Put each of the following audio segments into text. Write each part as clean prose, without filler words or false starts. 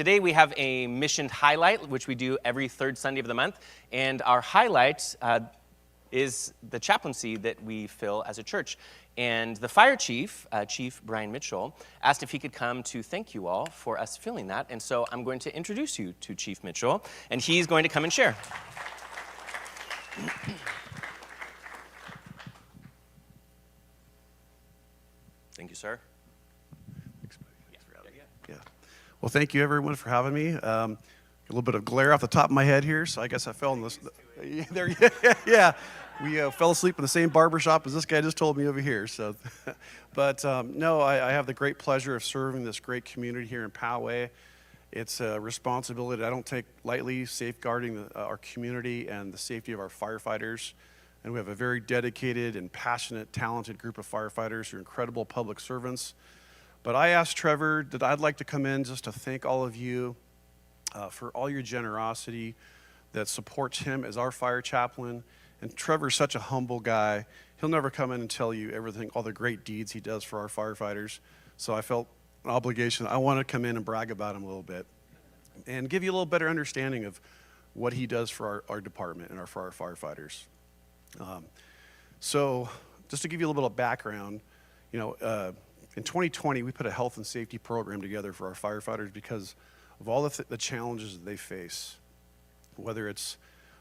Today we have a mission highlight, which we do every third Sunday of the month, and our highlight is the chaplaincy that we fill as a church. And the fire chief, Chief Brian Mitchell, asked if he could come to thank you all for us filling that, and so I'm going to introduce you to Chief Mitchell, and he's going to come and share. Thank you, sir. Well, thank you, everyone, for having me. A little bit of glare off the top of my head here, so I guess I fell in this. Yeah. We fell asleep in the same barbershop as this guy just told me over here. So, but no, I have the great pleasure of serving this great community here in Poway. It's a responsibility I don't take lightly, safeguarding our community and the safety of our firefighters. And we have a very dedicated and passionate, talented group of firefighters who are incredible public servants. But I asked Trevor that I'd like to come in just to thank all of you for all your generosity that supports him as our fire chaplain. And Trevor's such a humble guy. He'll never come in and tell you everything, all the great deeds he does for our firefighters. So I felt an obligation. I want to come in and brag about him a little bit and give you a little better understanding of what he does for our department and for our firefighters. So just to give you a little bit of background, in 2020, we put a health and safety program together for our firefighters because of all the challenges that they face, whether it's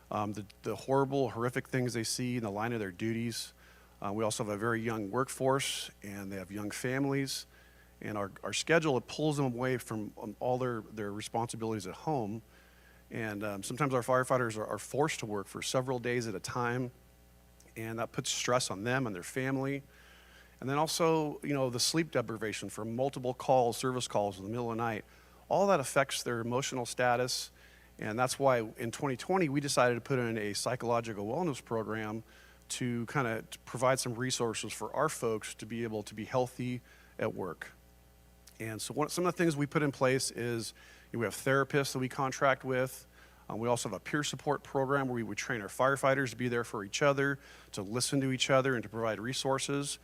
the horrible, horrific things they see in the line of their duties. We also have a very young workforce, and they have young families. And our schedule, it pulls them away from all their responsibilities at home. And sometimes our firefighters are forced to work for several days at a time, and that puts stress on them and their family. And then also, the sleep deprivation from multiple calls, service calls in the middle of the night, all that affects their emotional status. And that's why in 2020, we decided to put in a psychological wellness program to kind of provide some resources for our folks to be able to be healthy at work. And so some of the things we put in place is we have therapists that we contract with. We also have a peer support program where we would train our firefighters to be there for each other, to listen to each other, and to provide resources.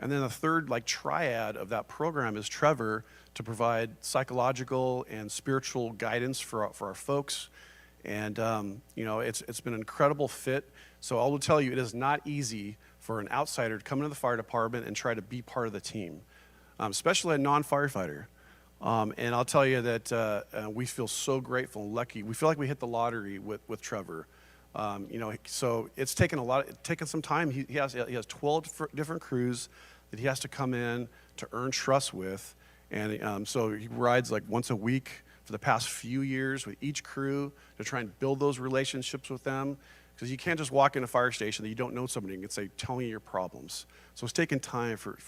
And then the third triad of that program is Trevor to provide psychological and spiritual guidance for our folks. And it's been an incredible fit. So I will tell you, it is not easy for an outsider to come into the fire department and try to be part of the team, especially a non-firefighter. And I'll tell you that we feel so grateful and lucky. We feel like we hit the lottery with Trevor. So it's taken some time. He has 12 different crews that he has to come in to earn trust with. And so he rides once a week for the past few years with each crew to try and build those relationships with them. Because you can't just walk in a fire station that you don't know somebody and say, tell me your problems. So it's taken time for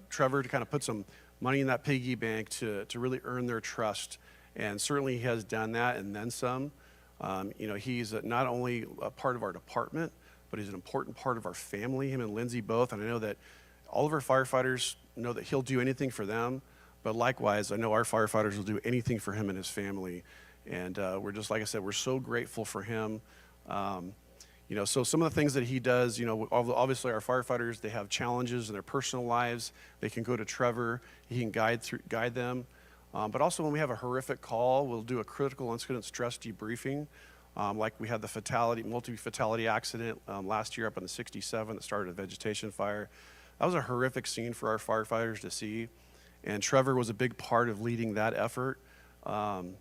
Trevor to kind of put some money in that piggy bank to really earn their trust. And certainly he has done that and then some. He's not only a part of our department, but he's an important part of our family, him and Lindsay both. And I know that all of our firefighters know that he'll do anything for them. But likewise, I know our firefighters will do anything for him and his family. And we're just, like I said, we're so grateful for him. So some of the things that he does, obviously our firefighters, they have challenges in their personal lives. They can go to Trevor. He can guide them. But also when we have a horrific call, we'll do a critical incident stress debriefing. Like we had the multi-fatality accident last year up on the 67 that started a vegetation fire. That was a horrific scene for our firefighters to see. And Trevor was a big part of leading that effort. And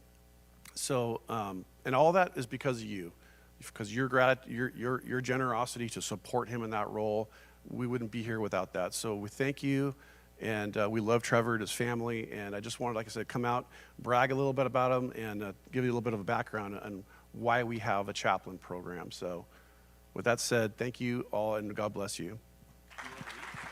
all that is because of you. Because your generosity to support him in that role, we wouldn't be here without that. So we thank you. And we love Trevor and his family. And I just wanted, like I said, come out, brag a little bit about him, and give you a little bit of a background on why we have a chaplain program. So with that said, thank you all, and God bless you.